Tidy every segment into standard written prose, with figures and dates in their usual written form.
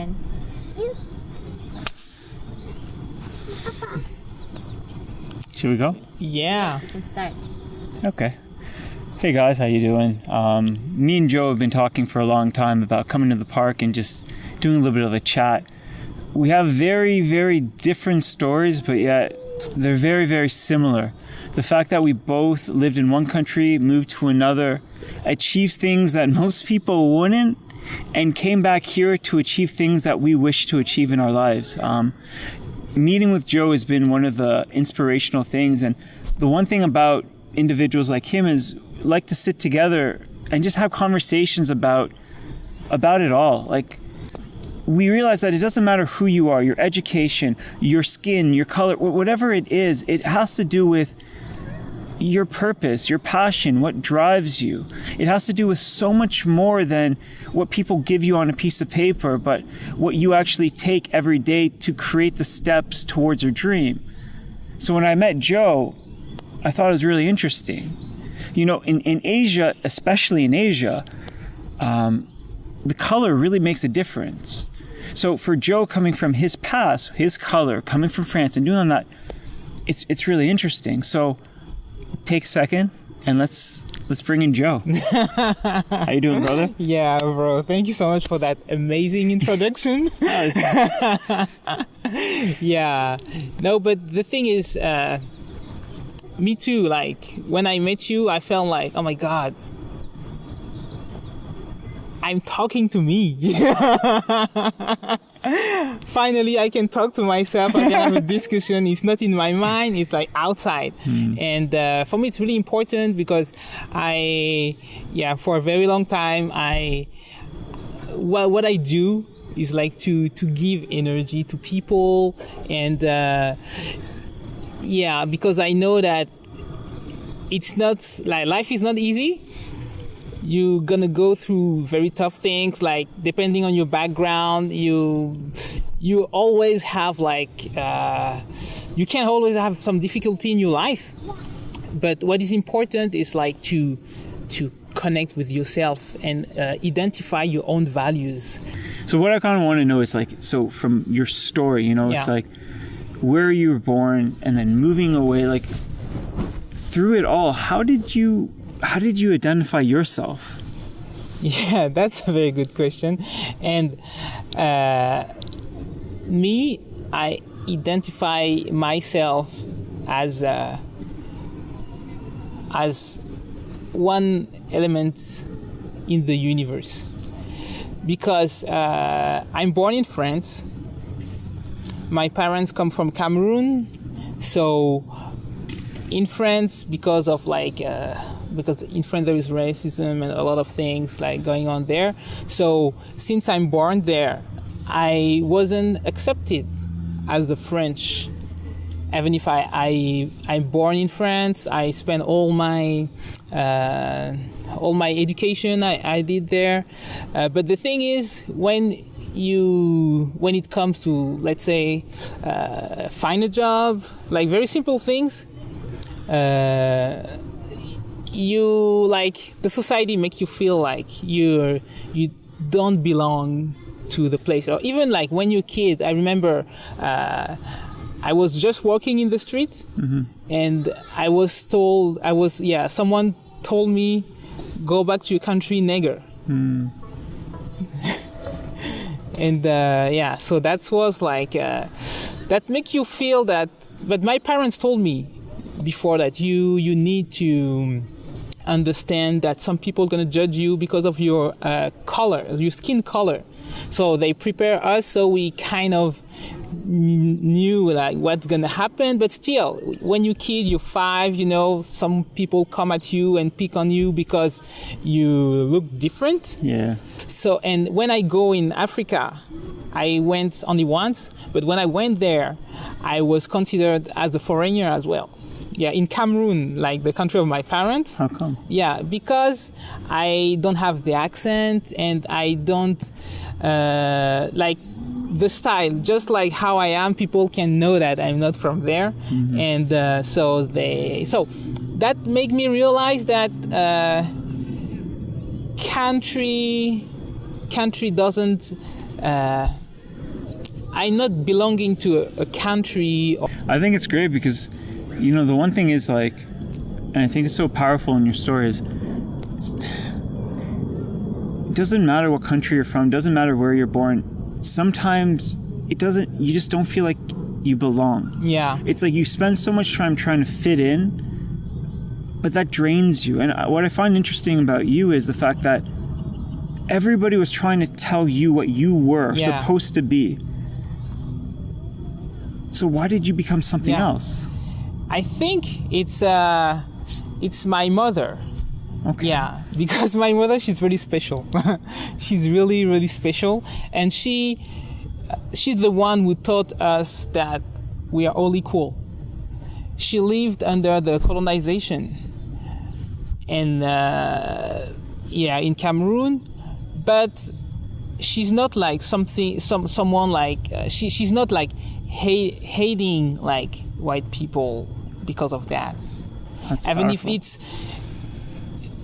then Should we go? Yeah. let's start. Okay. Hey guys, how you doing? Me and Joe have been talking for a long time about coming to the park and just doing a little bit of a chat. We have very, very different stories, but yet they're very, very similar. The fact that we both lived in one country, moved to another, achieved things that most people wouldn't, and came back here to achieve things that we wish to achieve in our lives. Meeting with Joe has been one of the inspirational things, and the one thing about individuals like him is like to sit together and just have conversations about it all. Like, we realize that it doesn't matter who you are, your education, your skin, your color, whatever it is, it has to do with your purpose, your passion, what drives you. It has to do with so much more than what people give you on a piece of paper, but what you actually take every day to create the steps towards your dream. So when I met Joe, I thought it was really interesting. You know, in Asia, especially in Asia, the color really makes a difference. So for Joe, coming from his past, his color, coming from France and doing that, it's really interesting. So take a second and let's bring in Joe. How you doing, brother? Yeah, bro. Thank you so much for that amazing introduction. Yeah. No, but the thing is, me too. Like, when I met you, I felt like, oh my God, I'm talking to me. Finally, I can talk to myself. I can have a discussion. It's not in my mind. It's like outside. And for me, it's really important because for a very long time, what I do is like to give energy to people. And because I know that it's not, like, life is not easy. You're gonna go through very tough things, like, depending on your background, you always have you can always have some difficulty in your life. But what is important is like to connect with yourself and identify your own values. So what I kind of want to know is, like, so from your story, you know, it's like where you were born and then moving away, like, through it all, how did you identify yourself? Yeah, that's a very good question. And I identify myself as one element in the universe, because I'm born in France. My parents come from Cameroon, so in France, because in France there is racism and a lot of things like going on there. So since I'm born there, I wasn't accepted as a French. Even if I'm born in France, I spent all my education I did there. But the thing is, when it comes to, let's say, find a job, like very simple things, you, like, the society make you feel like you don't belong to the place. Or even like when you're a kid, I remember I was just walking in the street, and I was told, someone told me, go back to your country, nigger. And so that was like that make you feel that. But my parents told me before that you need to understand that some people are going to judge you because of your color, your skin color. So they prepare us, so we kind of knew like what's going to happen. But still, when you're kid, you're 5, you know, some people come at you and pick on you because you look different. Yeah. So, and when I go in Africa, I went only once, but when I went there, I was considered as a foreigner as well. Yeah, in Cameroon, like the country of my parents. How come? Yeah, because I don't have the accent and I don't like the style. Just like how I am, people can know that I'm not from there, and so that made me realize that country doesn't I'm not belonging to a country. I think it's great because, you know, the one thing is like, and I think it's so powerful in your story is, it doesn't matter what country you're from, doesn't matter where you're born. Sometimes you just don't feel like you belong. Yeah. It's like you spend so much time trying to fit in, but that drains you. And what I find interesting about you is the fact that everybody was trying to tell you what you were supposed to be. So why did you become something else? I think it's my mother. Okay. Yeah, because my mother, she's really special. She's really, really special. And she's the one who taught us that we are all equal. She lived under the colonization in Cameroon, but she's not like someone like, she's not like hating like white people because of that. That's Even powerful. if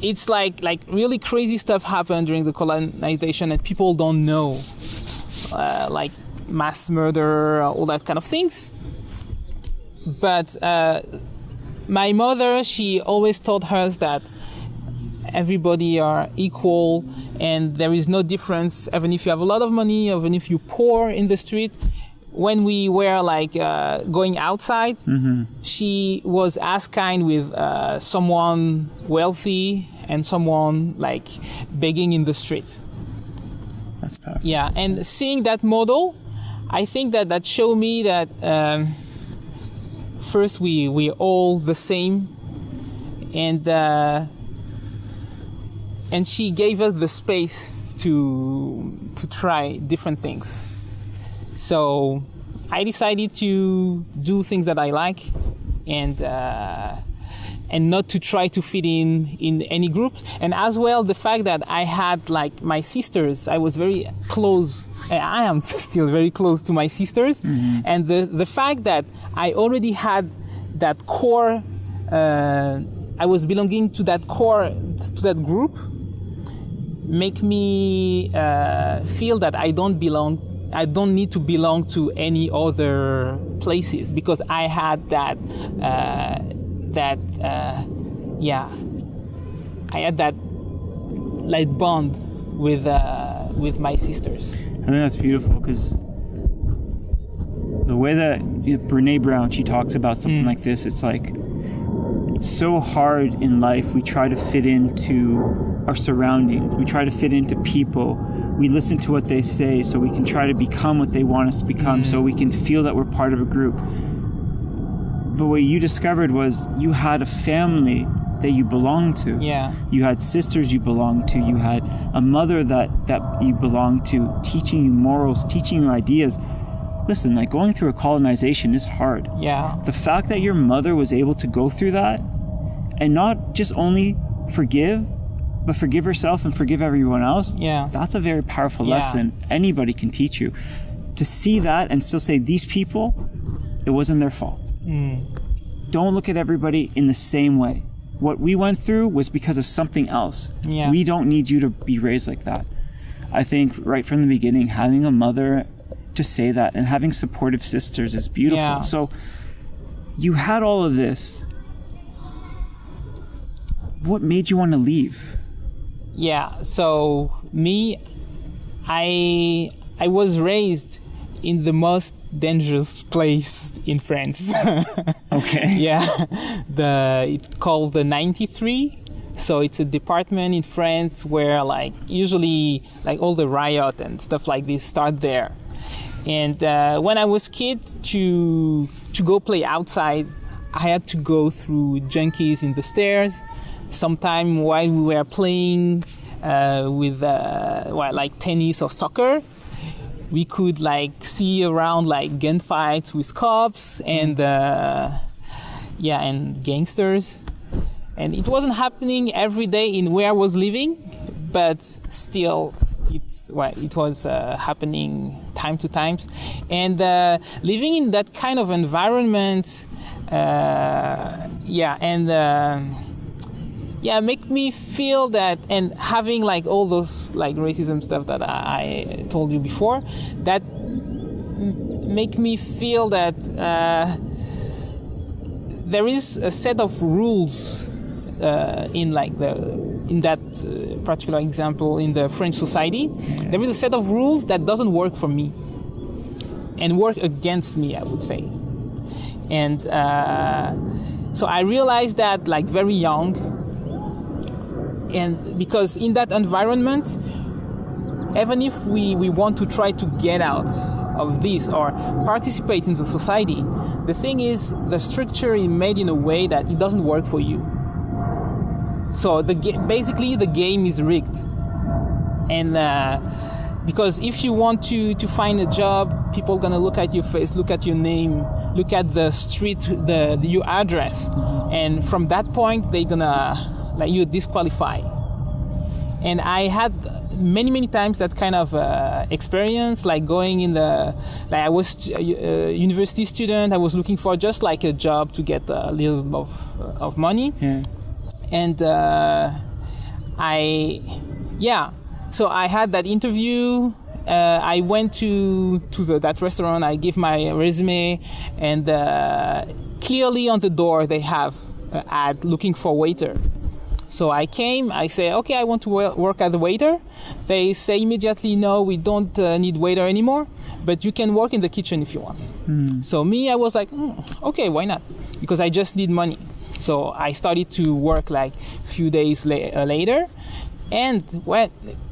it's like really crazy stuff happened during the colonization and people don't know, like mass murder, all that kind of things. But my mother, she always taught us that everybody are equal and there is no difference, even if you have a lot of money, even if you're poor in the street. When we were like going outside, she was as kind with someone wealthy and someone like begging in the street. That's powerful. Yeah, and seeing that model, I think that showed me that first we're all the same, and she gave us the space to try different things. So I decided to do things that I like, and not to try to fit in any groups. And as well, the fact that I had like my sisters, I was very close. I am still very close to my sisters, and the fact that I already had that core, I was belonging to that core, to that group, make me feel that I don't need to belong to any other places, because I had I had that like bond with my sisters. I think that's beautiful because the way that Brene Brown, she talks about something like this, it's like, it's so hard in life. We try to fit into our surroundings. We try to fit into people. We listen to what they say so we can try to become what they want us to become, so we can feel that we're part of a group. But what you discovered was you had a family that you belonged to. Yeah. You had sisters you belonged to. You had a mother that you belonged to, teaching you morals, teaching you ideas. Listen, like going through a colonization is hard. Yeah. The fact that your mother was able to go through that and not just only forgive, but forgive herself and forgive everyone else, that's a very powerful lesson anybody can teach you. To see that and still say, these people, it wasn't their fault. Don't look at everybody in the same way. What we went through was because of something else. Yeah. We don't need you to be raised like that. I think right from the beginning, having a mother to say that and having supportive sisters is beautiful. Yeah. So you had all of this. What made you want to leave? Yeah, so me, I was raised in the most dangerous place in France. Okay. Yeah, it's called the 93. So it's a department in France where like usually like all the riot and stuff like this start there. And when I was kid, to go play outside, I had to go through junkies in the stairs. Sometime while we were playing with like tennis or soccer, we could like see around like gunfights with cops and and gangsters. And it wasn't happening every day in where I was living, but still it was happening time to time. And living in that kind of environment, make me feel that, and having like all those like racism stuff that I told you before, that make me feel that there is a set of rules in that particular example in the French society. There is a set of rules that doesn't work for me and work against me, I would say. And so I realized that like very young, and because in that environment, even if we want to try to get out of this or participate in the society, the thing is the structure is made in a way that it doesn't work for you. So basically the game is rigged. And because if you want to find a job, people are gonna look at your face, look at your name, look at the street, your address, and from that point they're gonna like you disqualify. And I had many times that kind of experience, like going in I was a university student. I was looking for just like a job to get a little of money. Yeah. And so I had that interview. I went to that restaurant. I gave my resume, and clearly on the door they have an ad looking for waiter. So I came, I say, okay, I want to work as a waiter. They say immediately, no, we don't need waiter anymore, but you can work in the kitchen if you want. So me, I was like, okay, why not? Because I just need money. So I started to work like a few days later. And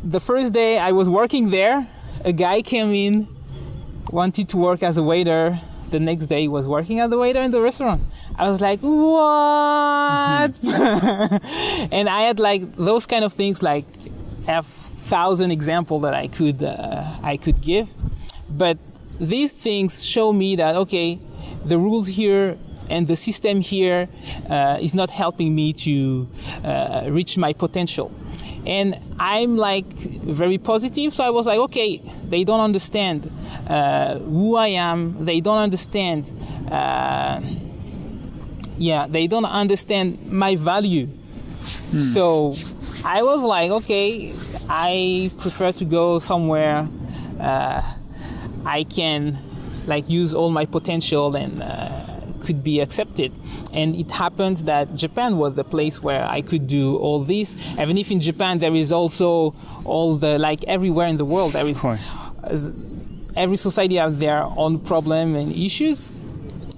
the first day I was working there, a guy came in, wanted to work as a waiter. The next day he was working as a waiter in the restaurant. I was like, what? And I had like those kind of things, like have 1,000 examples that I could give. But these things show me that, okay, the rules here and the system here is not helping me to reach my potential. And I'm like very positive, so I was like, okay, they don't understand who I am. They don't understand. They don't understand my value. So I was like, okay, I prefer to go somewhere I can like use all my potential and could be accepted. And it happens that Japan was the place where I could do all this. Even if in Japan there is also all the, like everywhere in the world, there is, every society has their own problem and issues.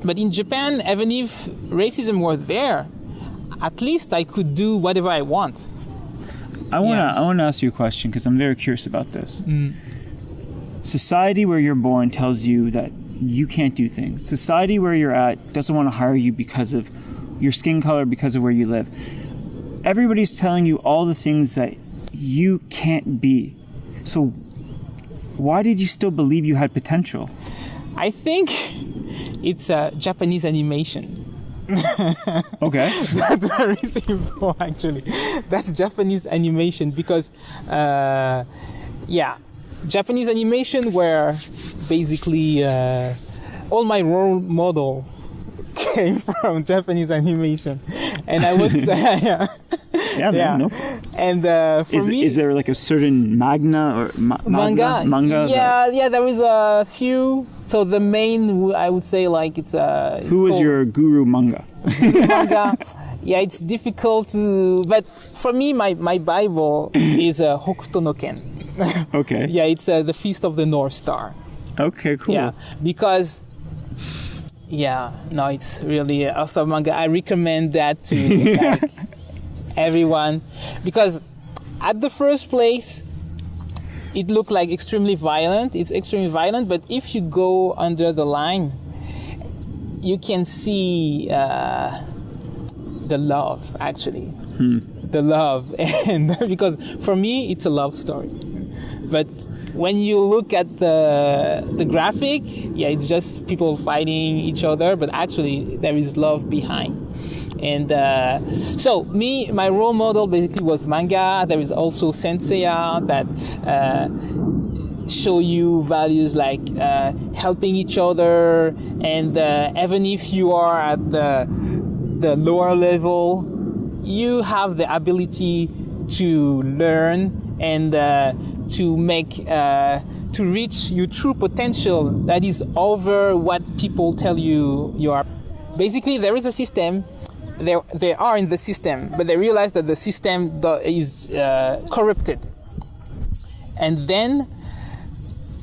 But in Japan, even if racism was there, at least I could do whatever I want. I want to ask you a question because I'm very curious about this. Society where you're born tells you that you can't do things. Society where you're at doesn't want to hire you because of your skin color, because of where you live. Everybody's telling you all the things that you can't be. So why did you still believe you had potential? I think it's Japanese animation. Okay. That's very simple, actually. That's Japanese animation because, Japanese animation where basically all my role model came from Japanese animation, and I was No. And for me, is there like a certain manga or manga? Yeah, there is a few. So the main, I would say, like it's who was your guru manga? Manga. Yeah, it's difficult to, but for me, my Bible is Hokuto no Ken. Okay. Yeah, it's the Feast of the North Star. Okay, cool. Yeah, because it's really awesome manga. I recommend that to like, everyone, because at the first place it looked like extremely violent. It's extremely violent, but if you go under the line, you can see the love, actually. The love. And because for me it's a love story, but when you look at the graphic, it's just people fighting each other, but actually there is love behind. And so my role model basically was manga. There is also Senseiya that show you values like helping each other, and even if you are at the lower level, you have the ability to learn and to make to reach your true potential that is over what people tell you you are. Basically, there is a system. They are in the system, but they realize that the system is corrupted. And then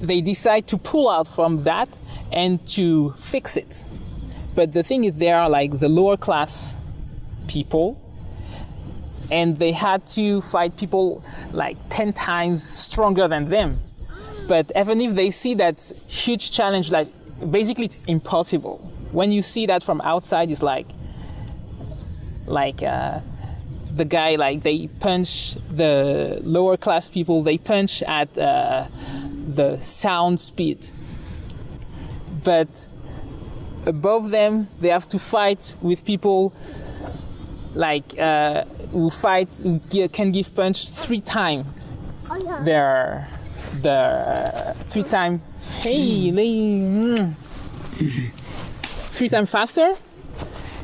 they decide to pull out from that and to fix it. But the thing is, they are like the lower class people, and they had to fight people like 10 times stronger than them. But even if they see that huge challenge, like basically it's impossible. When you see that from outside, it's like the guy, like they punch the lower class people, they punch at the sound speed. But above them, they have to fight with people like who can give punch 3 times their 3 times. Hey, 3 times faster,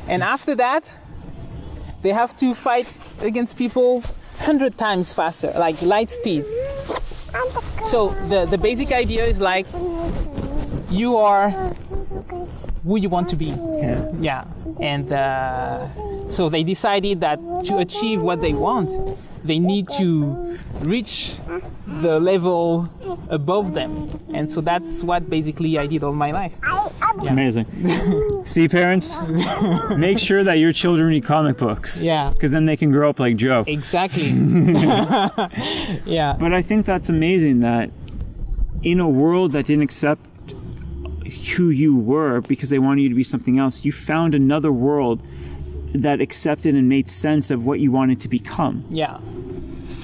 and after that, they have to fight against people 100 times faster, like light speed. So the basic idea is like you are who you want to be. Yeah. And so they decided that to achieve what they want, they need to reach the level above them. And so that's what basically I did all my life. It's amazing. See, parents, make sure that your children read comic books. Yeah. Because then they can grow up like Joe. Exactly. Yeah. But I think that's amazing that in a world that didn't accept who you were because they wanted you to be something else, you found another world that accepted and made sense of what you wanted to become. Yeah.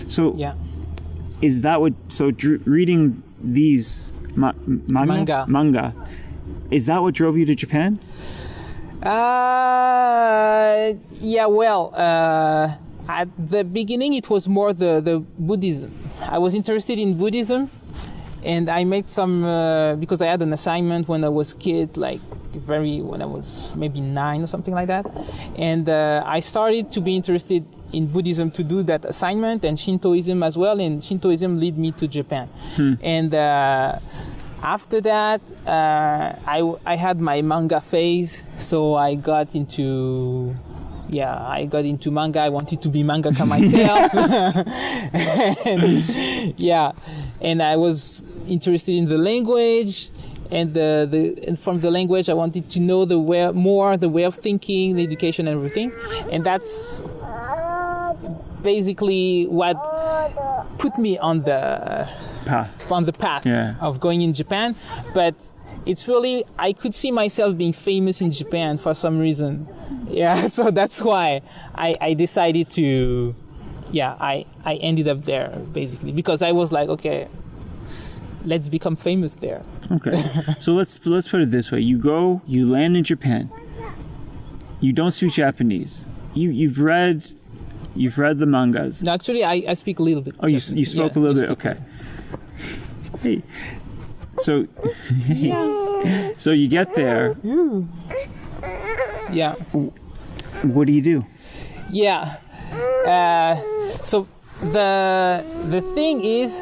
So yeah. Is that what, so reading these manga, is that what drove you to Japan? Yeah, well, at the beginning it was more the Buddhism. I was interested in Buddhism, and I made some, because I had an assignment when I was kid, like when I was maybe 9 or something like that. And I started to be interested in Buddhism to do that assignment, and Shintoism as well, and Shintoism led me to Japan. And after that, I had my manga phase, so I got into manga. I wanted to be mangaka myself. And I was interested in the language, and and from the language I wanted to know the way of thinking, the education, and everything. And that's basically what put me on the path of going in Japan. But it's really, I could see myself being famous in Japan for some reason. Yeah, so that's why I decided to, I ended up there basically, because I was like, okay, let's become famous there. Okay, so let's put it this way: you land in Japan. You don't speak Japanese. You've read the mangas. No, actually, I speak a little bit. Oh, you spoke a little bit. Okay. Hey, so so you get there. Yeah. What do you do? Yeah. So the thing is,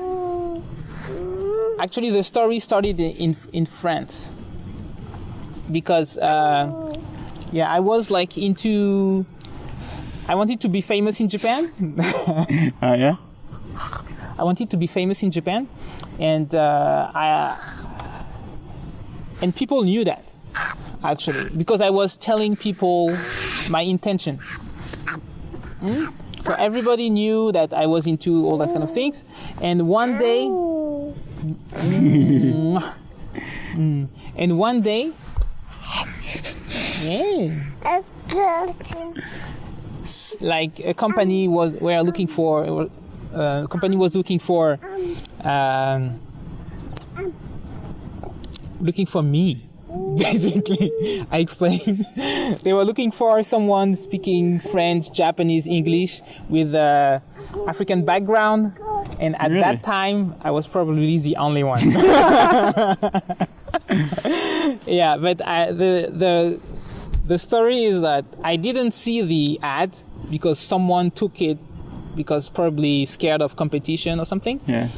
actually, the story started in France, because I was like I wanted to be famous in Japan. Yeah. I wanted to be famous in Japan, and people knew that, actually, because I was telling people my intention. So everybody knew that I was into all that kind of things, and one day, like a company was looking for me. Basically, I explained. They were looking for someone speaking French, Japanese, English with African background, and at that time, I was probably the only one. Yeah, but the story is that I didn't see the ad because someone took it, because probably scared of competition or something. Yeah.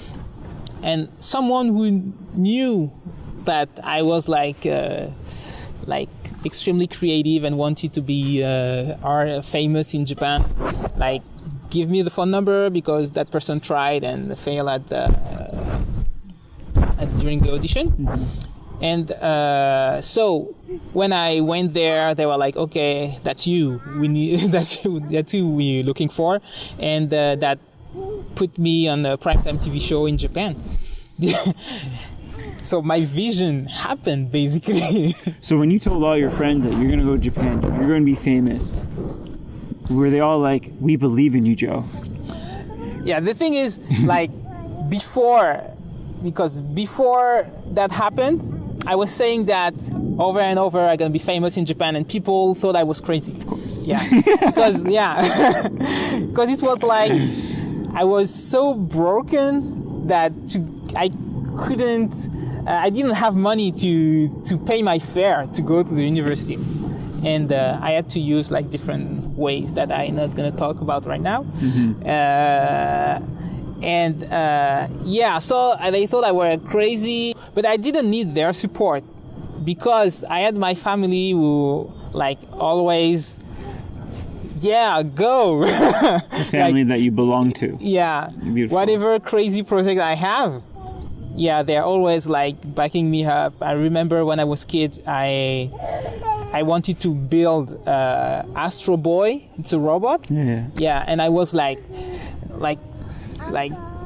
and someone who knew that I was like extremely creative and wanted to be famous in Japan, like give me the phone number because that person tried and failed during the audition. Mm-hmm. And so when I went there, they were like, "Okay, that's you. We need that's who we're looking for," and that put me on a primetime TV show in Japan. So my vision happened basically. So when you told all your friends that you're going to go to Japan, you're going to be famous, were they all like, "We believe in you, Joe"? Yeah, the thing is, like, before that happened, I was saying that over and over, I'm going to be famous in Japan, and people thought I was crazy. Of course. Yeah. Because it was like, I was so broken that I didn't have money to pay my fare to go to the university. And I had to use like different ways that I'm not going to talk about right now. Mm-hmm. So they thought I were crazy, but I didn't need their support because I had my family who like always, go. The family that you belong to. Yeah, Beautiful. whatever crazy project I have, they're always like backing me up. I remember when I was a kid, I wanted to build Astro Boy. It's a robot. Yeah. And I was like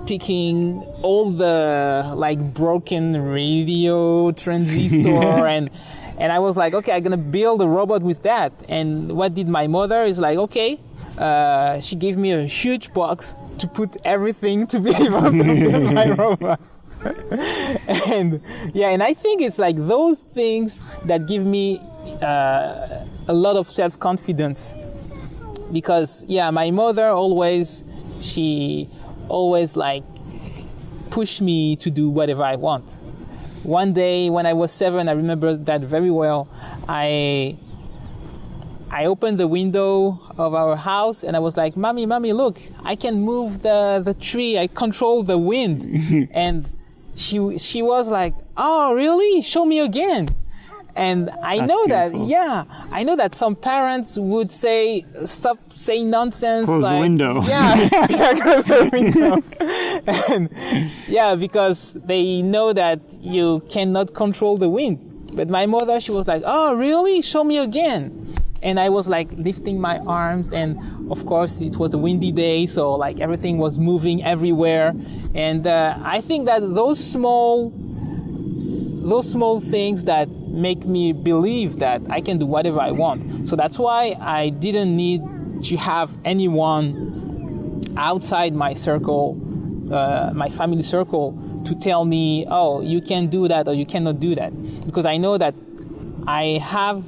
picking all the like broken radio transistor and I was like, okay, I'm gonna build a robot with that. And what did my mother is like, okay, she gave me a huge box to put everything to be able to build my robot. And I think it's like those things that give me a lot of self-confidence, because my mother she always like pushed me to do whatever I want. One day when I was 7, I remember that very well. I opened the window of our house and I was like, Mommy, look, I can move the tree. I control the wind. And she was like, oh, really? Show me again. And I know that some parents would say, stop saying nonsense. Close the window. Close the window. And because they know that you cannot control the wind. But my mother, she was like, oh, really? Show me again. And I was like lifting my arms, and of course it was a windy day, so like everything was moving everywhere. And I think that those small things that make me believe that I can do whatever I want. So that's why I didn't need to have anyone outside my circle, my family circle, to tell me, oh, you can do that or you cannot do that. Because I know that I have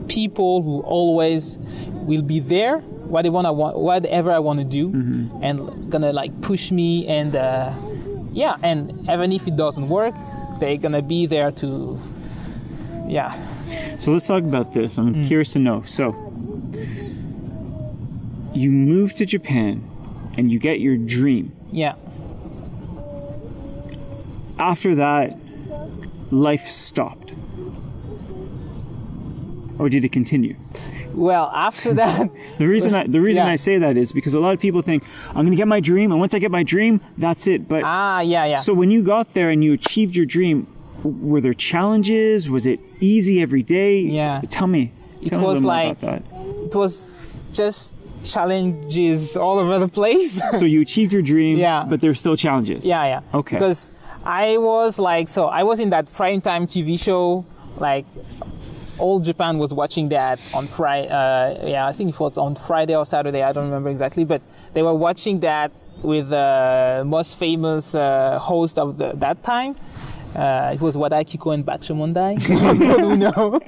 people who always will be there, whatever I want to do, mm-hmm. and gonna like push me, and and even if it doesn't work, they're gonna be there to, So let's talk about this. I'm curious to know. So you move to Japan and you get your dream. Yeah. After that, life stopped. Or did it continue? Well, after that, the reason I say that is because a lot of people think, I'm going to get my dream, and once I get my dream, that's it. But So when you got there and you achieved your dream, were there challenges? Was it easy every day? Yeah. Tell me. It was like, it was just challenges all over the place. So you achieved your dream, but there's still challenges. Yeah. Okay. Because I was in that primetime TV show, like, all Japan was watching that on Friday. I think it was on Friday or Saturday. I don't remember exactly, but they were watching that with the most famous host of that time. It was Wadaikiko and Batshomondai. That's what we know.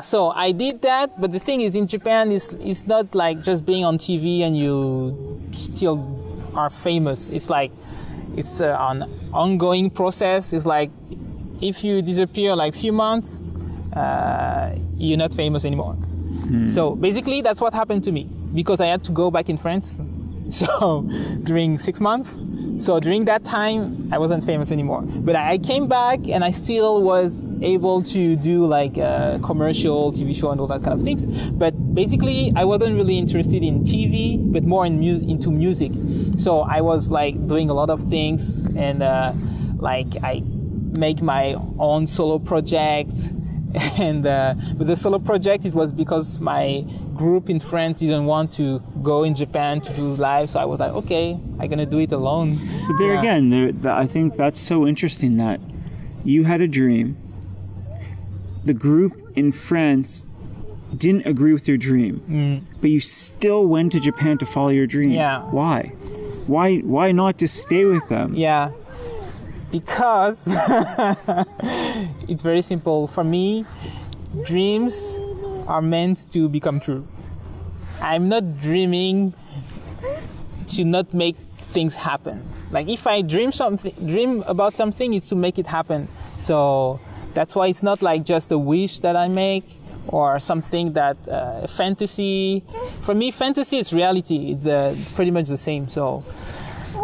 So I did that. But the thing is, in Japan, it's not like just being on TV and you still are famous. It's like, it's an ongoing process. It's like if you disappear like few months, you're not famous anymore. So basically, that's what happened to me. because I had to go back in France. So during 6 months. So during that time, I wasn't famous anymore. But I came back and I still was able to do like a commercial TV show and all that kind of things. But basically, I wasn't really interested in TV, but more into music. So I was like doing a lot of things, and like I make my own solo project. And with the solo project, it was because my group in France didn't want to go in Japan to do live, so I was like, okay, I'm gonna do it alone. But there again, I think that's so interesting that you had a dream. The group in France didn't agree with your dream, but you still went to Japan to follow your dream. Yeah. Why? Why not just stay with them? Yeah. Because it's very simple. For me, dreams are meant to become true. I'm not dreaming to not make things happen. Like if I dream about something, it's to make it happen. So that's why it's not like just a wish that I make or something that fantasy. For me, fantasy is reality. It's pretty much the same. So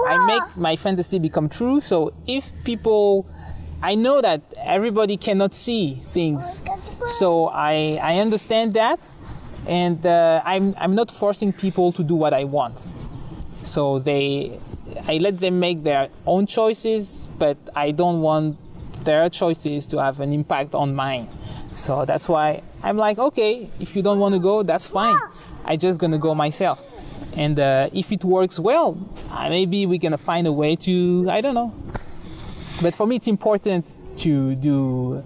I make my fantasy become true. So if people, I know that everybody cannot see things. So I understand that, and I'm not forcing people to do what I want. So I let them make their own choices, but I don't want their choices to have an impact on mine. So that's why I'm like, okay, if you don't want to go, that's fine. I'm just gonna go myself. And if it works well, maybe we're gonna find a way to, I don't know. But for me, it's important to do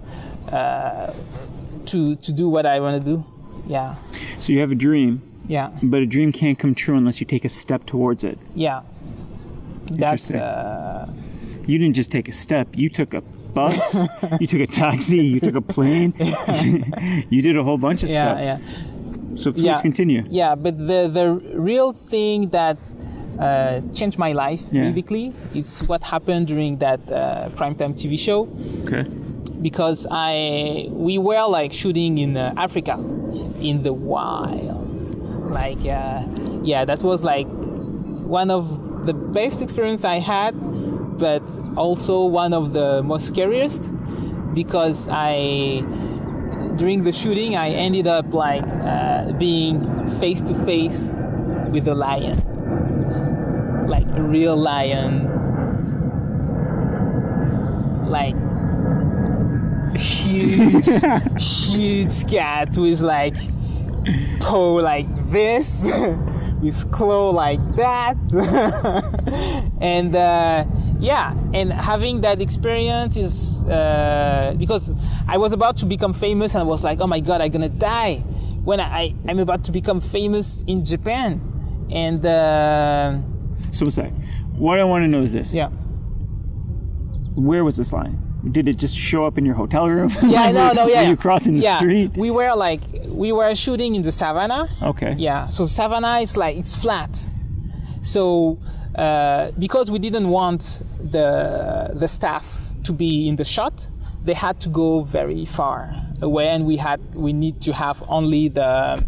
what I want to do. Yeah. So you have a dream. Yeah. But a dream can't come true unless you take a step towards it. Yeah. That's. You didn't just take a step. You took a bus. You took a taxi. You took a plane. You did a whole bunch of stuff. Yeah. So please continue. Yeah, but the real thing that changed my life basically is what happened during that primetime TV show. Okay. Because we were like shooting in Africa, in the wild. Like that was like one of the best experience I had, but also one of the most scariest, because during the shooting, I ended up like being face to face with a lion, like a real lion, like huge cat with like paw like this, with claw like that, and and having that experience is because I was about to become famous, and I was like, oh my god, I'm gonna die when I'm about to become famous in Japan. And so what's that? What I want to know is this. Yeah. Where was this lion? Did it just show up in your hotel room? Yeah, no, yeah. Were you crossing the street? We were shooting in the savannah. Okay. Yeah, so savannah is like, it's flat. So because we didn't want the staff to be in the shot, they had to go very far away, and we need to have only the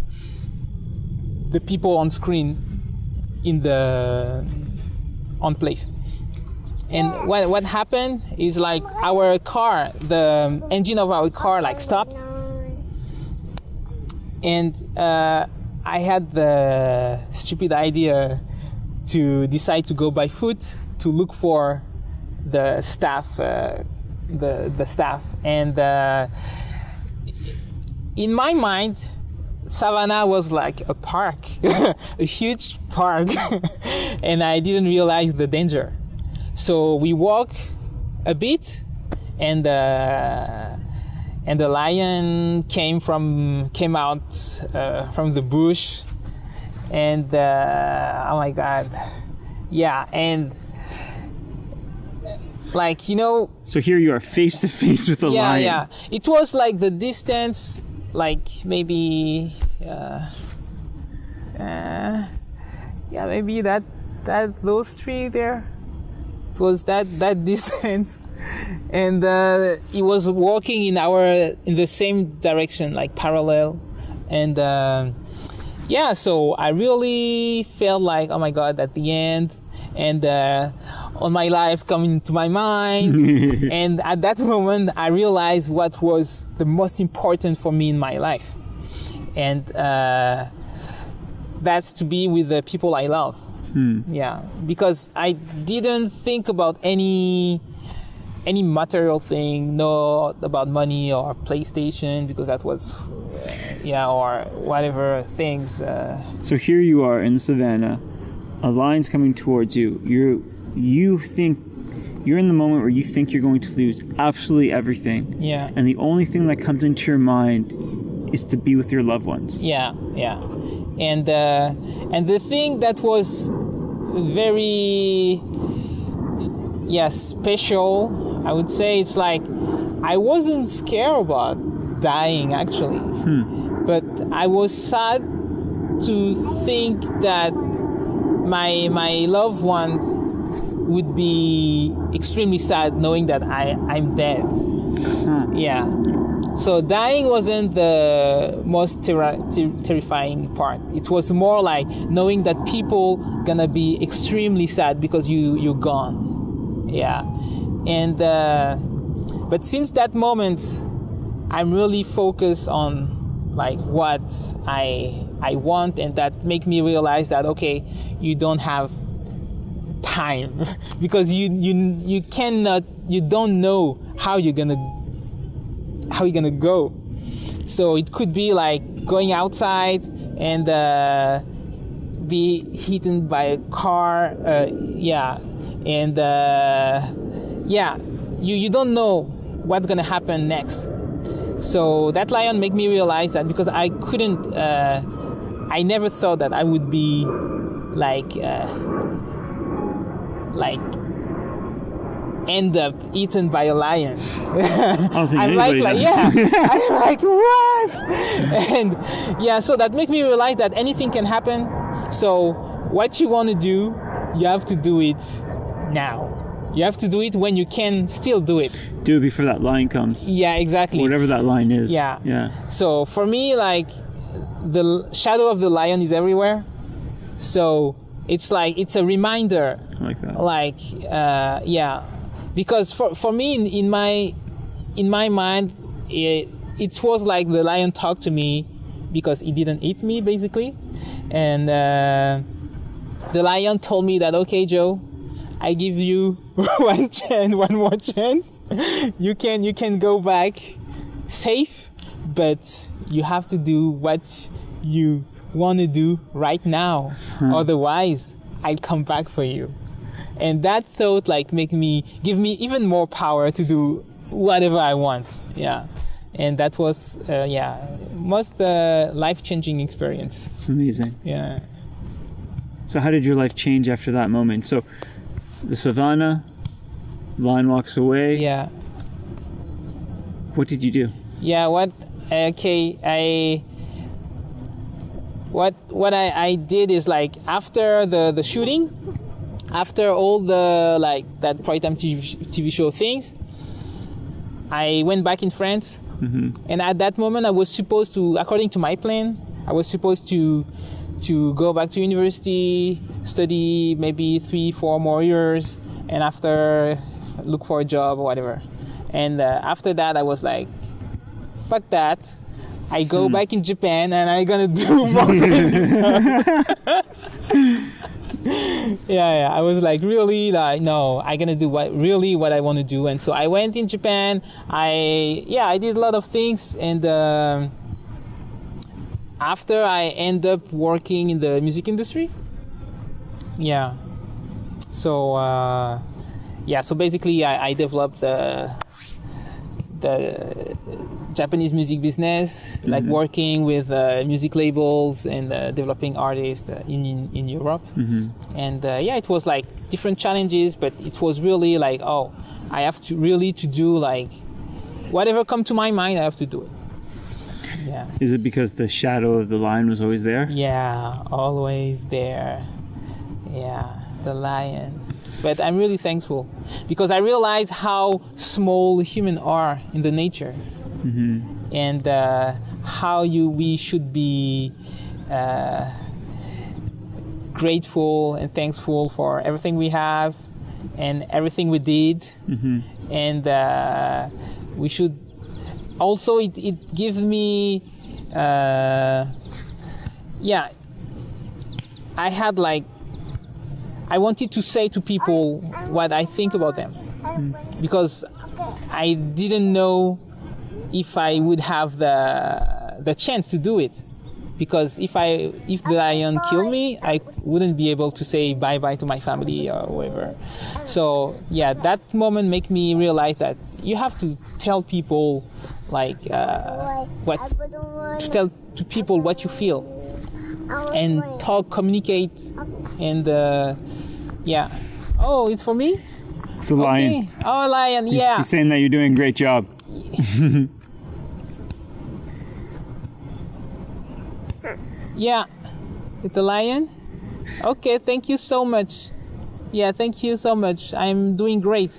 people on screen on place. And what happened is like our car, the engine of our car like stopped, and I had the stupid idea to decide to go by foot to look for the staff, the staff. And in my mind, Savannah was like a park, a huge park, and I didn't realize the danger. So we walk a bit, and the lion came out from the bush, and oh my god, yeah, and like, you know. So here you are, face to face with the lion. Yeah. It was like the distance, like maybe, maybe that those three there. It was that distance, and he was walking in the same direction, like parallel, and yeah, so I really felt like, oh my God, at the end, and all my life coming to my mind. And at that moment, I realized what was the most important for me in my life. And that's to be with the people I love. Yeah, because I didn't think about any material thing, no about money or PlayStation, because that was, or whatever things. So here you are in the savannah, a lion's coming towards you. You think you're in the moment where you think you're going to lose absolutely everything. Yeah. And the only thing that comes into your mind is to be with your loved ones. Yeah. And the thing that was very special, I would say, it's like I wasn't scared about dying actually, but I was sad to think that my loved ones would be extremely sad knowing that I'm dead. Yeah. So dying wasn't the most terrifying part. It was more like knowing that people gonna be extremely sad because you're gone. Yeah. And but since that moment, I'm really focused on like what I want, and that make me realize that okay, you don't have time because you cannot, you don't know how you're gonna go. So it could be like going outside and be hit by a car, and you don't know what's gonna happen next. So that lion made me realize that, because I couldn't, I never thought that I would be like end up eaten by a lion. I'm like I'm like, what? And so that made me realize that anything can happen. So what you want to do, you have to do it now. You have to do it when you can still do it. Do it before that lion comes. Yeah, exactly. Whatever that lion is. Yeah. So for me, like, the shadow of the lion is everywhere. So it's like, it's a reminder. I like that. Like, because for me, in my mind, it was like the lion talked to me because he didn't eat me, basically. And the lion told me that, okay, Joe, I give you one more chance. You can go back safe, but you have to do what you want to do right now. Otherwise, I'll come back for you. And that thought like give me even more power to do whatever I want. Yeah. And that was most life-changing experience. It's amazing. Yeah. So how did your life change after that moment? So the savannah, lion walks away. Yeah. What did you do? Yeah, what I did is, like, after the shooting, after all the, like, that Primetime TV show things, I went back in France. Mm-hmm. And at that moment, I was supposed to, according to my plan, I was supposed to go back to university, study maybe 3-4 more years, and after look for a job or whatever. And after that, I was like, fuck that. I go back in Japan and I'm gonna do more crazy stuff. Yeah. I was like, really, like, no, I'm gonna do what I want to do. And so I went in Japan. I did a lot of things, and after I end up working in the music industry. Yeah. So so basically I developed the Japanese music business, like working with music labels and developing artists in Europe. Mm-hmm. And it was like different challenges, but it was really like, oh, I have to really to do, like, whatever come to my mind, I have to do it. Yeah. Is it because the shadow of the lion was always there? Yeah, always there. Yeah, the lion. But I'm really thankful because I realize how small humans are in the nature. Mm-hmm. And how we should be grateful and thankful for everything we have and everything we did. And we should also, it gives me I wanted to say to people what I think about them, because I didn't know if I would have the chance to do it. Because if the lion killed me, I wouldn't be able to say bye-bye to my family or whatever. So yeah, that moment made me realize that you have to tell people to tell to people what you feel, and talk, communicate, and yeah. Oh, it's for me? It's a lion. Oh, lion, yeah. He's saying that you're doing a great job. Yeah, with the lion. Okay, thank you so much. Yeah, thank you so much. I'm doing great.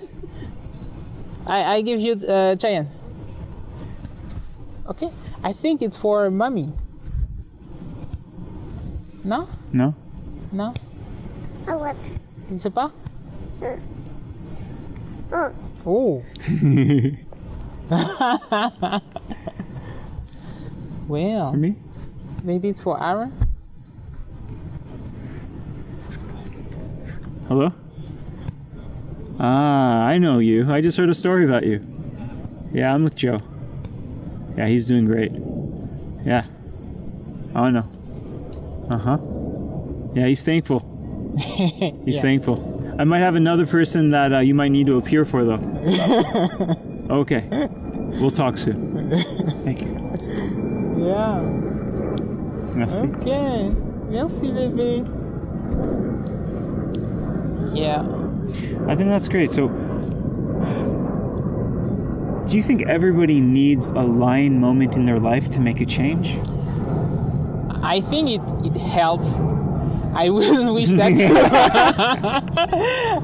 I give you Chayan. Okay, I think it's for mommy. No? No? No? What? Je sais pas. Oh. Well. For me? Maybe it's for Aaron? Hello? Ah, I know you. I just heard a story about you. Yeah, I'm with Joe. Yeah, he's doing great. Yeah. Oh, no. Uh-huh. Yeah, he's thankful. He's thankful. I might have another person that you might need to appear for, though. Okay. We'll talk soon. Thank you. Yeah. Merci. Okay. Merci, baby. Yeah. I think that's great. So, do you think everybody needs a lion moment in their life to make a change? I think it helps. I wouldn't wish that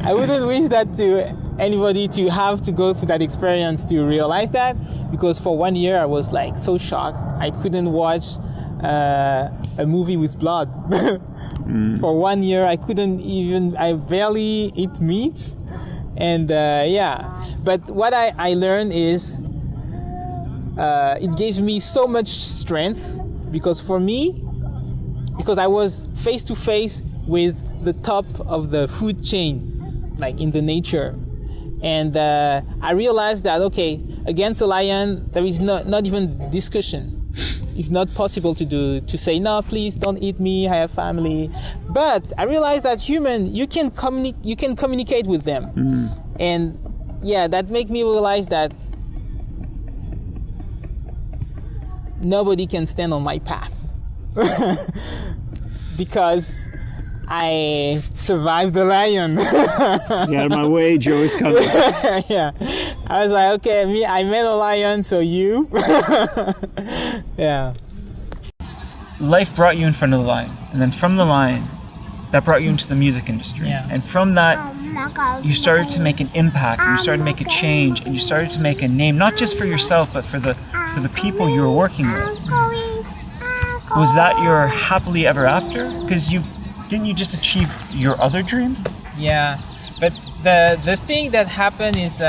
I wouldn't wish that to anybody, to have to go through that experience to realize that, because for 1 year I was like so shocked. I couldn't watch a movie with blood. For 1 year I barely eat meat. And but what I learned is it gave me so much strength, because I was face to face with the top of the food chain, like in the nature. And I realized that, okay, against a lion, there is not even discussion. It's not possible to say, no, please don't eat me, I have family. But I realized that you can communicate with them. And yeah, that made me realize that nobody can stand on my path. Because I survived the lion. Get out of my way, Joe is coming. Yeah, I was like, okay, I met a lion, so you. Yeah. Life brought you in front of the lion, and then from the lion, that brought you into the music industry. Yeah. And from that, you started to make an impact, and you started to make a change, and you started to make a name, not just for yourself, but for the people you were working with. Was that your happily ever after? Because didn't you just achieve your other dream? Yeah, but the thing that happened is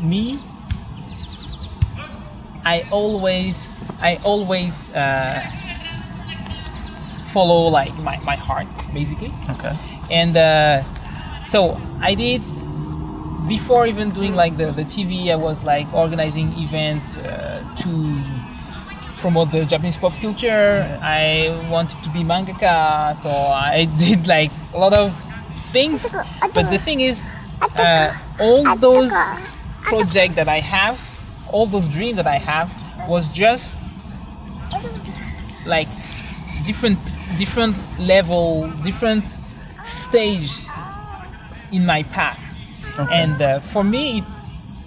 me. I always follow like my heart, basically. Okay. And so I did, before even doing like the TV, I was like organizing events to promote the Japanese pop culture. I wanted to be mangaka, so I did like a lot of things. But the thing is, all those projects that I have, all those dreams that I have, was just like different level, different stage in my path. Okay. And for me,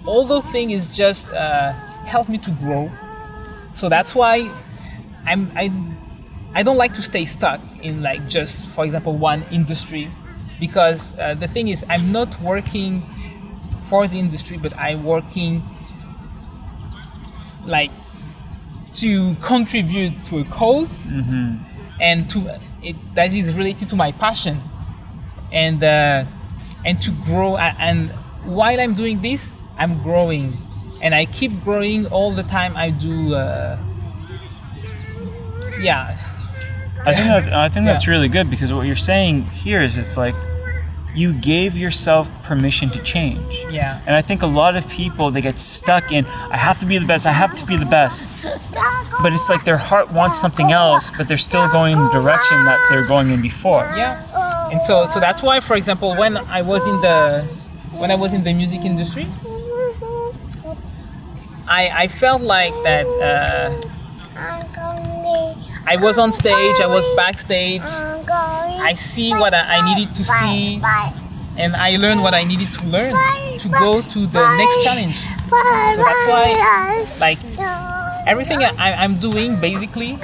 all those things is just help me to grow. So that's why I don't like to stay stuck in like just, for example, one industry, because the thing is, I'm not working for the industry, but I'm working like to contribute to a cause and that is related to my passion, and to grow. And while I'm doing this, I'm growing, and I keep growing all the time. I do. I think that's really good, because what you're saying here is it's like you gave yourself permission to change. Yeah. And I think a lot of people, they get stuck in, I have to be the best, I have to be the best. But it's like their heart wants something else, but they're still going in the direction that they're going in before. Yeah. And so that's why, for example, when I was in the music industry, I felt like that I was on stage, I was backstage, I see what I needed to see, and I learned what I needed to learn to go to the next challenge. So that's why, like, everything I'm doing, basically,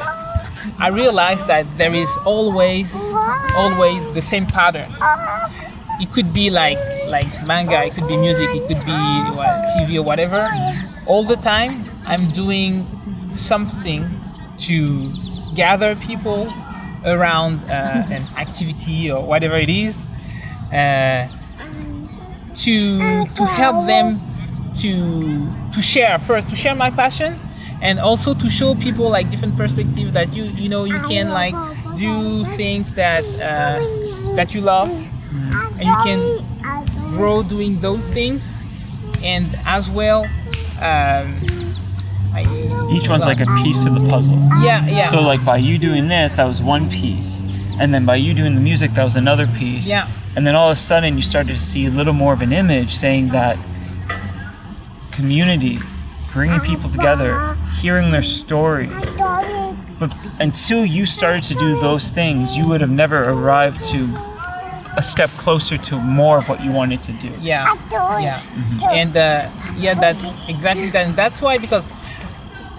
I realized that there is always the same pattern. It could be like manga, it could be music, it could be TV or whatever. All the time, I'm doing something to gather people around an activity or whatever it is, to help them to share my passion, and also to show people like different perspectives, that you know you can like do things that you love, and you can grow doing those things, and as well. Each one's like a piece to the puzzle. Yeah. So like by you doing this, that was one piece. And then by you doing the music, that was another piece. Yeah. And then all of a sudden you started to see a little more of an image saying that community, bringing people together, hearing their stories. But until you started to do those things, you would have never arrived to a step closer to more of what you wanted to do. Yeah. And that's exactly that. And that's why, because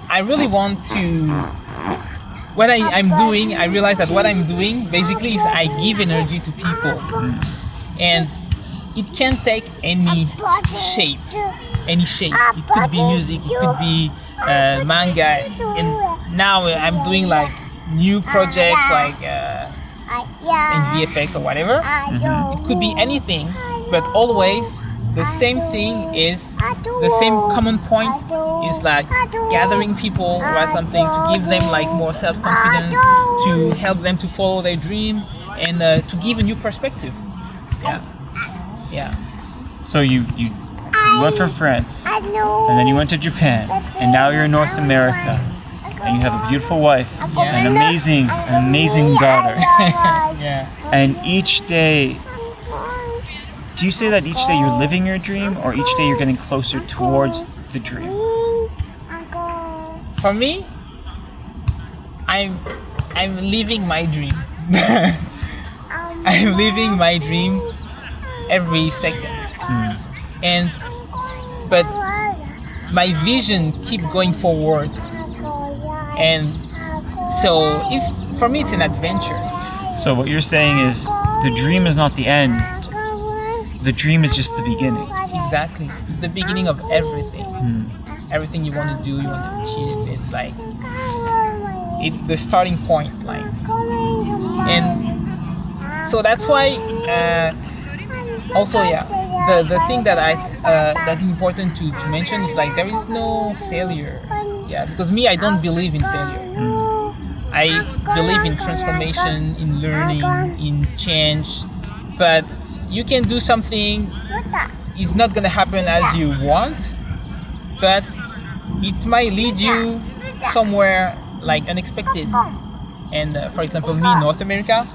I really want to, what I'm doing, I realize that what I'm doing basically is I give energy to people, and it can take any shape. It could be music, it could be manga, and now I'm doing like new projects like in VFX or whatever. It could be anything, but always the same thing is, the same common point is like gathering people around something, to give them like more self-confidence, to help them to follow their dream, and to give a new perspective. Yeah. So you went from France, and then you went to Japan, and now you're in North America, and you have a beautiful wife, an amazing daughter. Yeah. And each day, do you say that each day you're living your dream, or each day you're getting closer towards the dream? For me, I'm living my dream. I'm living my dream every second. But my vision keep going forward, and so for me it's an adventure. So what you're saying is the dream is not the end. The dream is just the beginning. Exactly, the beginning of everything. Everything you want to do, you want to achieve. It's like it's the starting point, like, and so that's why. Also, the thing that that's important to mention is like there is no failure. Yeah, because me, I don't believe in failure. I believe in transformation, in learning, in change. But you can do something, it's not gonna happen as you want, but it might lead you somewhere like unexpected. And for example, me in North America,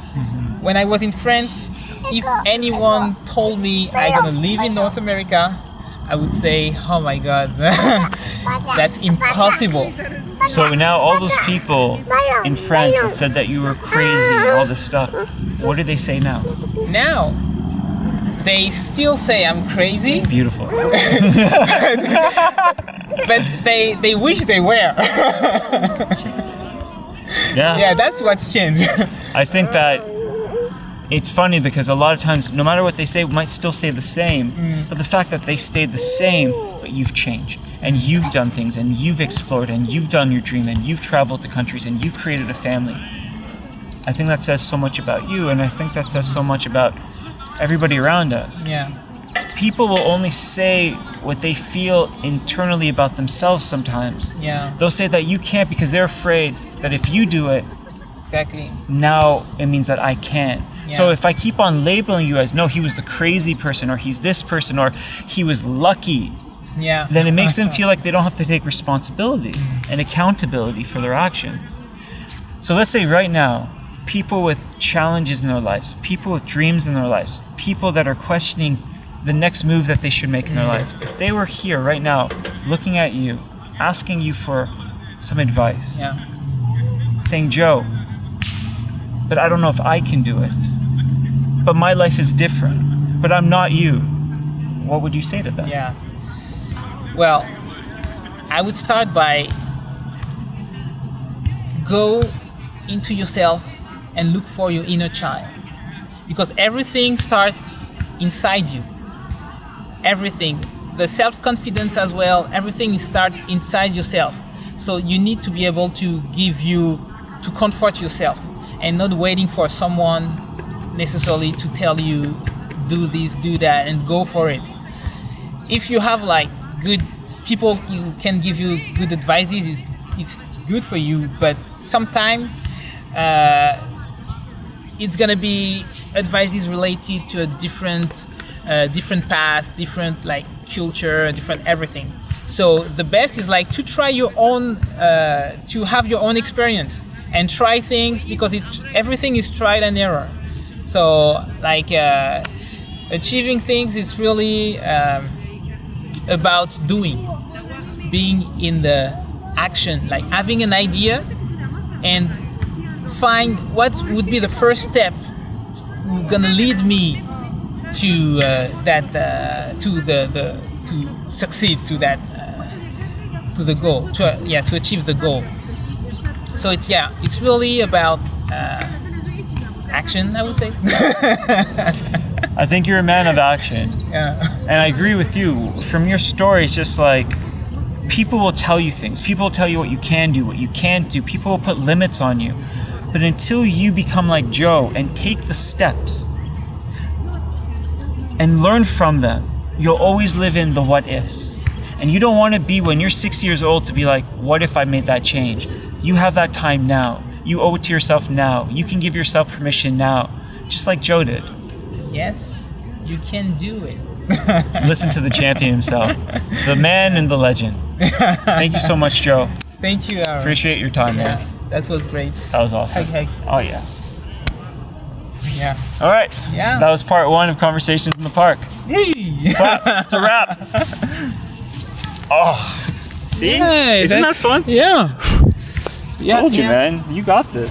when I was in France, if anyone told me I'm gonna live in North America, I would say, oh my God, that's impossible. So now all those people in France that said that you were crazy, all this stuff, what do they say now? Now, they still say I'm crazy. Beautiful. But they wish they were. Yeah. Yeah, that's what's changed. I think that it's funny because a lot of times, no matter what they say, it might still stay the same. But the fact that they stayed the same, but you've changed, and you've done things, and you've explored, and you've done your dream, and you've traveled to countries, and you've created a family. I think that says so much about you, and I think that says so much about everybody around us. Yeah. People will only say what they feel internally about themselves sometimes. Yeah. They'll say that you can't because they're afraid that if you do it, Exactly. now it means that I can't. Yeah. So if I keep on labeling you as, no, he was the crazy person, or he's this person, or he was lucky, Yeah. then it makes them feel like they don't have to take responsibility and accountability for their actions. So let's say right now, people with challenges in their lives, people with dreams in their lives, people that are questioning the next move that they should make in their lives, if they were here right now, looking at you, asking you for some advice, Yeah. saying, Joe, but I don't know if I can do it, but my life is different, but I'm not you, what would you say to them? Yeah. Well, I would start by go into yourself and look for your inner child, because everything starts inside you. Everything, the self-confidence as well, everything starts inside yourself. So you need to be able to to comfort yourself, and not waiting for someone necessarily to tell you do this, do that, and go for it. If you have like good people who can give you good advices, it's good for you, but sometimes it's gonna be advices related to a different path, different like culture, different everything. So the best is like to try your own, to have your own experience and try things, because everything is trial and error. So like achieving things is really about being in the action, like having an idea and find what would be the first step gonna lead me to to succeed to to the goal, to achieve the goal. So it's really about action, I would say. I think you're a man of action. Yeah. And I agree with you. From your story, it's just like people will tell you things. People will tell you what you can do, what you can't do. People will put limits on you. But until you become like Joe and take the steps and learn from them, you'll always live in the what ifs. And you don't want to be, when you're 60 years old, to be like, what if I made that change? You have that time now. You owe it to yourself now. You can give yourself permission now, just like Joe did. Yes, you can do it. Listen to the champion himself, the man and the legend. Thank you so much, Joe. Thank you, Aaron. Appreciate your time, Yeah, man. that was great. That was awesome. Hug. Oh, yeah. Yeah. All right. Yeah. That was part 1 of Conversations in the Park. Hey! Clap. It's a wrap. Oh, see? Yeah, Isn't that fun? Yeah. Told you, man. You got this.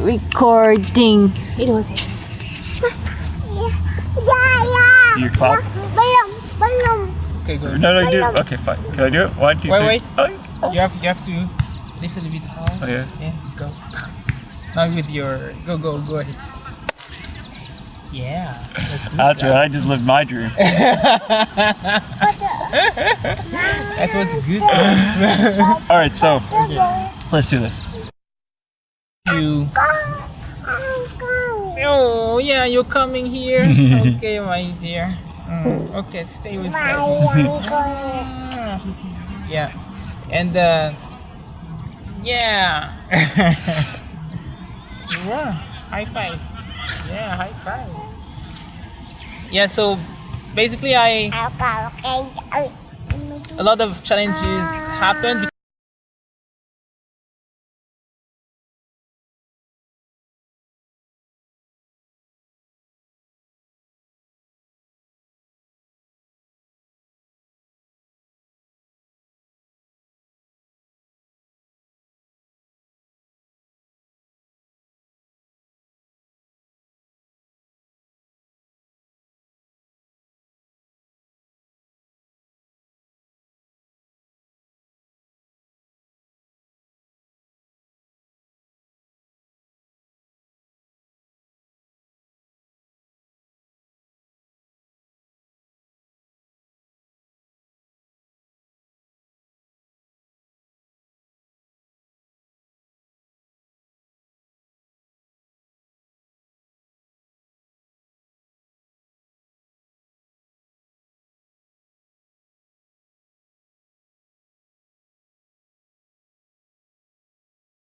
Recording. It was. Do you clap? Okay, go. No, do it. Okay, fine. Can I do it? 1, 2, 3. Wait. Oh. You have to lift a little bit high. Okay. Yeah, go. Now with your go ahead. Yeah. That's right. I just lived my dream. That was good. All right, so let's do this. You. Oh yeah, you're coming here. Okay, my dear. Okay, stay with Daddy. Yeah, and yeah. Yeah, high five. Yeah, high five. Yeah, so basically, a lot of challenges happened